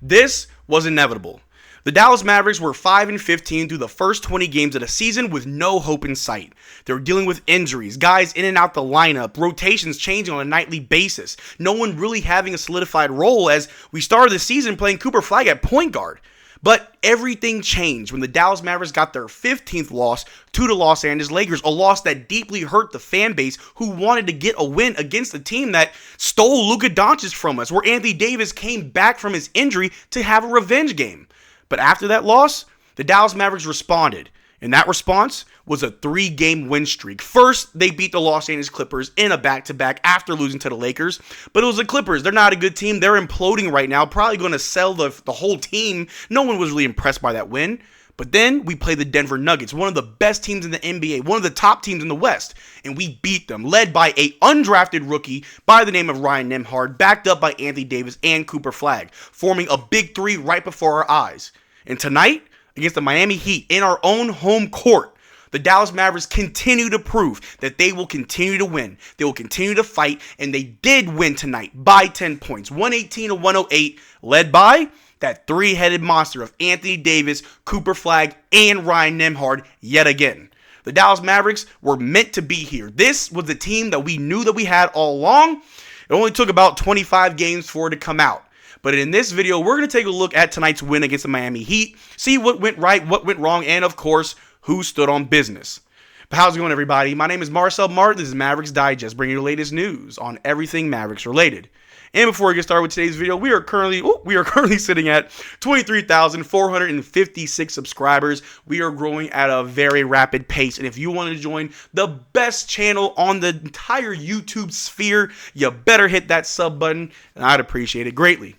This was inevitable. The Dallas Mavericks were 5-15 through the first 20 games of the season with no hope in sight. They were dealing with injuries, guys in and out the lineup, rotations changing on a nightly basis, no one really having a solidified role as we started the season playing Cooper Flagg at point guard. But everything changed when the Dallas Mavericks got their 15th loss to the Los Angeles Lakers, a loss that deeply hurt the fan base who wanted to get a win against a team that stole Luka Doncic from us, where Anthony Davis came back from his injury to have a revenge game. But after that loss, the Dallas Mavericks responded, and that response was a 3-game win streak. First, they beat the Los Angeles Clippers in a back-to-back after losing to the Lakers, but it was the Clippers. They're not a good team. They're imploding right now, probably going to sell the whole team. No one was really impressed by that win. But then we played the Denver Nuggets, one of the best teams in the NBA, one of the top teams in the West, and we beat them, led by an undrafted rookie by the name of Ryan Hembhard, backed up by Anthony Davis and Cooper Flagg, forming a big three right before our eyes. And tonight, against the Miami Heat in our own home court, the Dallas Mavericks continue to prove that they will continue to win. They will continue to fight, and they did win tonight by 10 points, 118-108, led by that three-headed monster of Anthony Davis, Cooper Flagg, and Ryan Hembhard yet again. The Dallas Mavericks were meant to be here. This was the team that we knew that we had all along. It only took about 25 games for it to come out. But in this video, we're going to take a look at tonight's win against the Miami Heat, see what went right, what went wrong, and of course, who stood on business. But how's it going, everybody? My name is Marcel Martin. This is Mavs Digest, bringing you the latest news on everything Mavericks related. And before we get started with today's video, we are currently sitting at 23,456 subscribers. We are growing at a very rapid pace. And if you want to join the best channel on the entire YouTube sphere, you better hit that sub button, and I'd appreciate it greatly.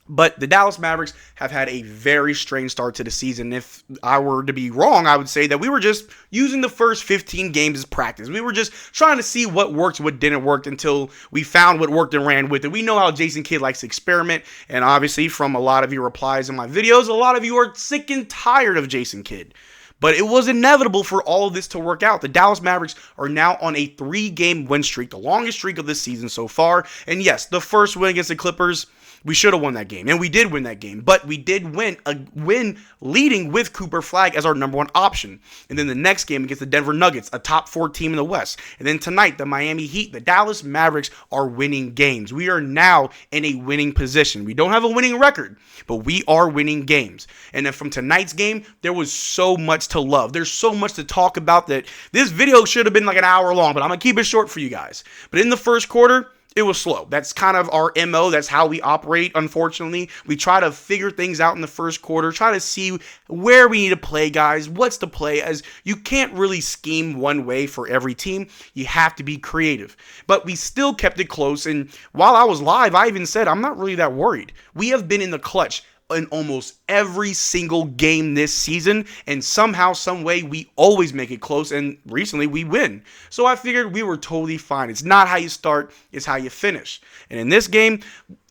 But the Dallas Mavericks have had a very strange start to the season. If I were to be wrong, I would say that we were just using the first 15 games as practice. We were just trying to see what worked, what didn't work until we found what worked and ran with it. We know how Jason Kidd likes to experiment. And obviously from a lot of your replies in my videos, a lot of you are sick and tired of Jason Kidd. But it was inevitable for all of this to work out. The Dallas Mavericks are now on a 3-game win streak, the longest streak of the season so far. And yes, the first win against the Clippers, we should have won that game, and we did win that game, but we did win a win leading with Cooper Flagg as our number one option. And then the next game against the Denver Nuggets, a top 4 team in the West. And then tonight, the Miami Heat, the Dallas Mavericks are winning games. We are now in a winning position. We don't have a winning record, but we are winning games. And then from tonight's game, there was so much to love. There's so much to talk about that this video should have been like an hour long, but I'm going to keep it short for you guys. But in the first quarter, it was slow. That's kind of our MO. That's how we operate, unfortunately. We try to figure things out in the first quarter, try to see where we need to play, guys, what's the play, as you can't really scheme one way for every team. You have to be creative. But we still kept it close, and while I was live, I even said I'm not really that worried. We have been in the clutch in almost every single game this season, and somehow, some way, we always make it close, and recently we win. So I figured we were totally fine. It's not how you start, it's how you finish. And in this game,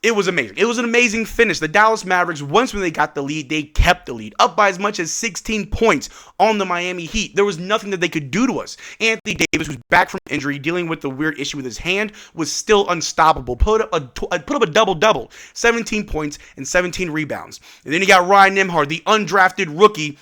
it was amazing. It was an amazing finish. The Dallas Mavericks, once when they got the lead, they kept the lead, up by as much as 16 points on the Miami Heat. There was nothing that they could do to us. Anthony Davis, who's back from injury, dealing with the weird issue with his hand, was still unstoppable. Put up a double-double, 17 points and 17 rebounds. And then you got Ryan Hembhard, the undrafted rookie,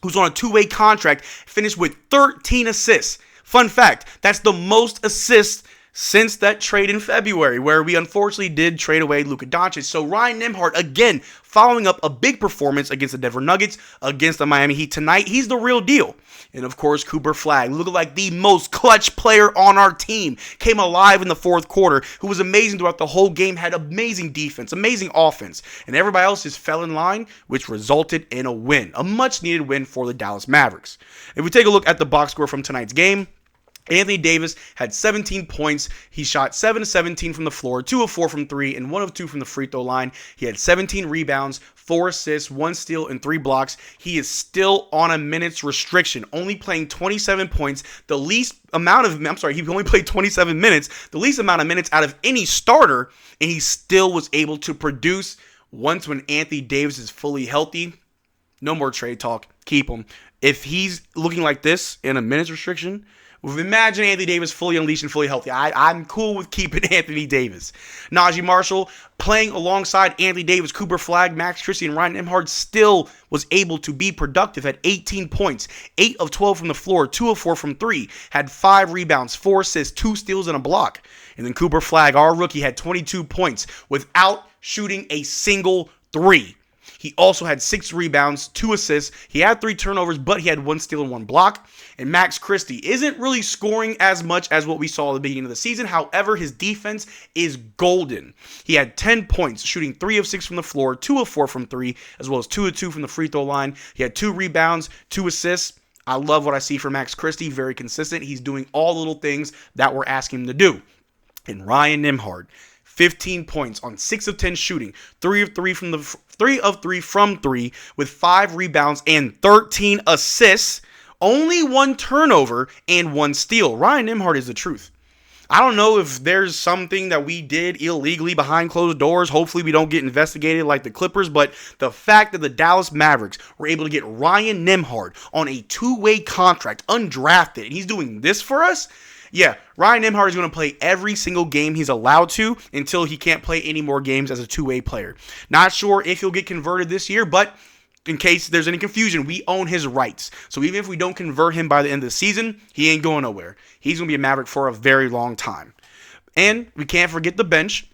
who's on a 2-way contract, finished with 13 assists. Fun fact, that's the most assists since that trade in February, where we unfortunately did trade away Luka Doncic. So Ryan Hembhard, again, following up a big performance against the Denver Nuggets, against the Miami Heat tonight. He's the real deal. And of course, Cooper Flagg, looking like the most clutch player on our team, came alive in the fourth quarter, who was amazing throughout the whole game, had amazing defense, amazing offense, and everybody else just fell in line, which resulted in a win, a much-needed win for the Dallas Mavericks. If we take a look at the box score from tonight's game, Anthony Davis had 17 points. He shot 7 of 17 from the floor, 2 of 4 from 3, and 1 of 2 from the free throw line. He had 17 rebounds, 4 assists, 1 steal, and 3 blocks. He is still on a minutes restriction, only playing 27 points, he only played 27 minutes, the least amount of minutes out of any starter, and he still was able to produce. Once when Anthony Davis is fully healthy, no more trade talk. Keep him. If he's looking like this in a minutes restriction, Imagine Anthony Davis fully unleashed and fully healthy. I'm cool with keeping Anthony Davis. Najee Marshall playing alongside Anthony Davis, Cooper Flagg, Max Christie, and Ryan Hembhard still was able to be productive at 18 points, 8 of 12 from the floor, 2 of 4 from 3, had 5 rebounds, 4 assists, 2 steals, and a block. And then Cooper Flagg, our rookie, had 22 points without shooting a single 3. He also had 6 rebounds, 2 assists. He had 3 turnovers, but he had 1 steal and 1 block. And Max Christie isn't really scoring as much as what we saw at the beginning of the season. However, his defense is golden. He had 10 points, shooting 3 of 6 from the floor, 2 of 4 from 3, as well as 2 of 2 from the free throw line. He had 2 rebounds, 2 assists. I love what I see from Max Christie. Very consistent. He's doing all the little things that we're asking him to do. And Ryan Hembhard, 15 points on 6 of 10 shooting, 3 of 3 from 3 with 5 rebounds and 13 assists, only 1 turnover and 1 steal. Ryan Hembhard is the truth. I don't know if there's something that we did illegally behind closed doors. Hopefully we don't get investigated like the Clippers, but the fact that the Dallas Mavericks were able to get Ryan Hembhard on a 2-way contract, undrafted, and he's doing this for us. Yeah, Ryan Hembhard is going to play every single game he's allowed to until he can't play any more games as a 2-way player. Not sure if he'll get converted this year, but in case there's any confusion, we own his rights. So even if we don't convert him by the end of the season, he ain't going nowhere. He's going to be a Maverick for a very long time. And we can't forget the bench.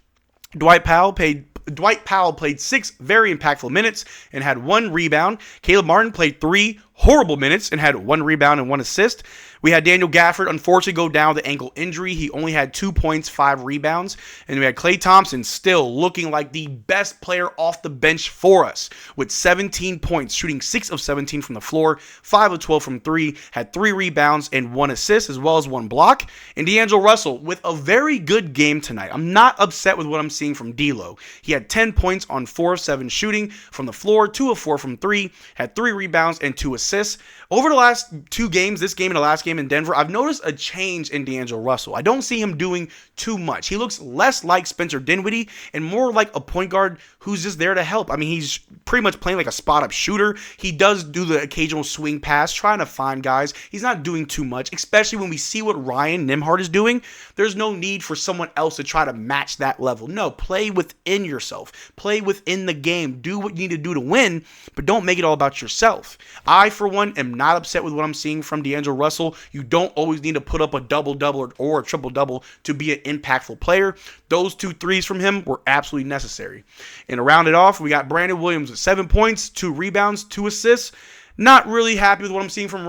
Dwight Powell played 6 very impactful minutes and had 1 rebound. Caleb Martin played 3 horrible minutes and had 1 rebound and 1 assist. We had Daniel Gafford unfortunately go down with ankle injury. He only had 2 points, 5 rebounds. And we had Klay Thompson still looking like the best player off the bench for us with 17 points, shooting 6 of 17 from the floor, 5 of 12 from 3, had 3 rebounds and 1 assist as well as 1 block. And D'Angelo Russell with a very good game tonight. I'm not upset with what I'm seeing from D'Lo. He had 10 points on 4 of 7 shooting from the floor, 2 of 4 from 3, had 3 rebounds and 2 assists. Over the last 2 games, this game and the last game in Denver, I've noticed a change in D'Angelo Russell. I don't see him doing too much. He looks less like Spencer Dinwiddie and more like a point guard who's just there to help. I mean, he's pretty much playing like a spot-up shooter. He does do the occasional swing pass, trying to find guys. He's not doing too much, especially when we see what Ryan Hembhard is doing. There's no need for someone else to try to match that level. No, play within yourself. Play within the game. Do what you need to do to win, but don't make it all about yourself. I, for one, am not upset with what I'm seeing from D'Angelo Russell. You don't always need to put up a double-double or a triple-double to be an impactful player. Those 2 threes from him were absolutely necessary. And to round it off, we got Brandon Williams with 7 points, 2 rebounds, 2 assists. Not really happy with what I'm seeing from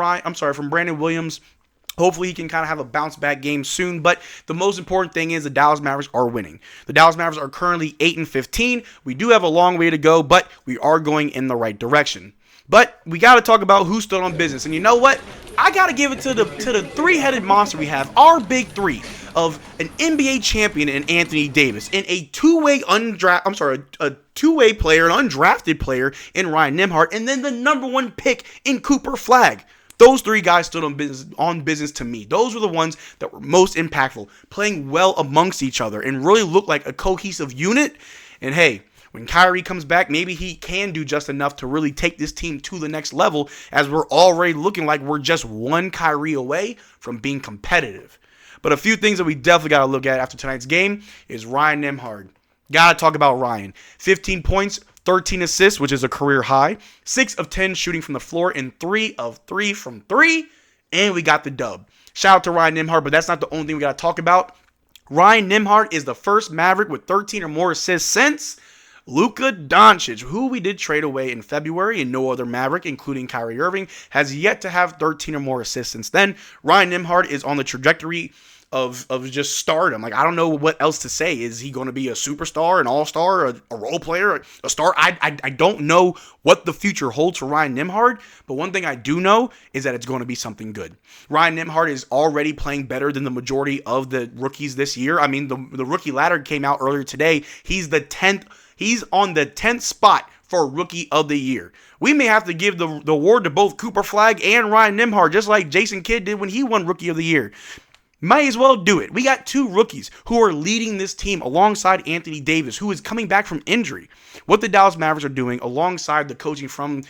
Brandon Williams. Hopefully he can kind of have a bounce back game soon, but the most important thing is the Dallas Mavericks are winning. The Dallas Mavericks are currently 8-15. We do have a long way to go, but we are going in the right direction. But we got to talk about who stood on business. And you know what? I got to give it to the 3-headed monster we have. Our big 3 of an NBA champion in Anthony Davis and a 2-way a 2-way player, an undrafted player in Ryan Hembhard, and then the number 1 pick in Cooper Flagg. Those 3 guys stood on business to me. Those were the ones that were most impactful, playing well amongst each other and really looked like a cohesive unit. And hey, when Kyrie comes back, maybe he can do just enough to really take this team to the next level, as we're already looking like we're just 1 Kyrie away from being competitive. But a few things that we definitely got to look at after tonight's game is Ryan Hembhard. Got to talk about Ryan. 15 points, 13 assists, which is a career high. 6 of 10 shooting from the floor and 3 of 3 from 3. And we got the dub. Shout out to Ryan Hembhard, but that's not the only thing we got to talk about. Ryan Hembhard is the first Maverick with 13 or more assists since Luka Doncic, who we did trade away in February, and no other Maverick, including Kyrie Irving, has yet to have 13 or more assists since then. Ryan Hembhard is on the trajectory of just stardom. Like, I don't know what else to say. Is he going to be a superstar, an all-star, a role player, a star? I don't know what the future holds for Ryan Hembhard, but one thing I do know is that it's going to be something good. Ryan Hembhard is already playing better than the majority of the rookies this year. I mean, the rookie ladder came out earlier today. He's on the 10th spot for Rookie of the Year. We may have to give the award to both Cooper Flagg and Ryan Hembhard, just like Jason Kidd did when he won Rookie of the Year. Might as well do it. We got 2 rookies who are leading this team alongside Anthony Davis, who is coming back from injury. What the Dallas Mavericks are doing alongside the coaching from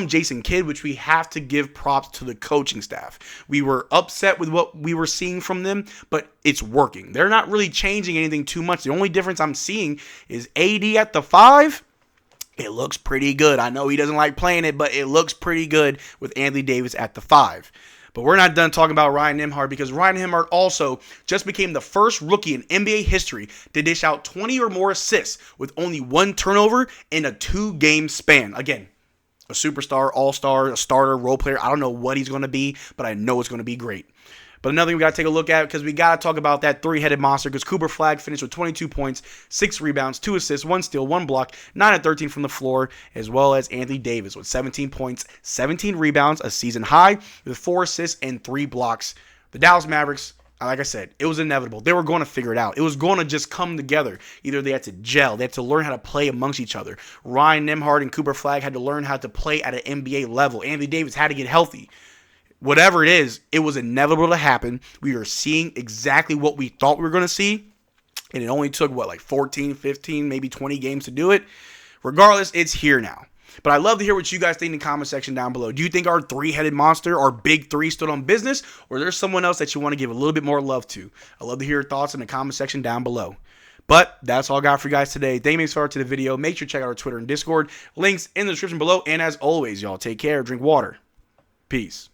Jason Kidd, which we have to give props to the coaching staff. We were upset with what we were seeing from them, but it's working. They're not really changing anything too much. The only difference I'm seeing is AD at the 5. It looks pretty good. I know he doesn't like playing it, but it looks pretty good with Anthony Davis at the 5. But we're not done talking about Ryan Hembhard, because Ryan Hembhard also just became the first rookie in NBA history to dish out 20 or more assists with only 1 turnover in a 2-game span. Again, a superstar, all-star, a starter, role player. I don't know what he's going to be, but I know it's going to be great. But another thing we got to take a look at, because we got to talk about that 3-headed monster, because Cooper Flagg finished with 22 points, 6 rebounds, 2 assists, 1 steal, 1 block, 9 of 13 from the floor, as well as Anthony Davis with 17 points, 17 rebounds, a season high, with 4 assists and 3 blocks. The Dallas Mavericks, like I said, it was inevitable. They were going to figure it out. It was going to just come together. Either they had to gel, they had to learn how to play amongst each other. Ryan Hembhard and Cooper Flagg had to learn how to play at an NBA level. Anthony Davis had to get healthy. Whatever it is, it was inevitable to happen. We are seeing exactly what we thought we were going to see. And it only took, 14, 15, maybe 20 games to do it. Regardless, it's here now. But I'd love to hear what you guys think in the comment section down below. Do you think our 3-headed monster, our big 3, stood on business? Or there's someone else that you want to give a little bit more love to? I'd love to hear your thoughts in the comment section down below. But that's all I got for you guys today. Thank you for the video. Make sure to check out our Twitter and Discord. Links in the description below. And as always, y'all, take care. Drink water. Peace.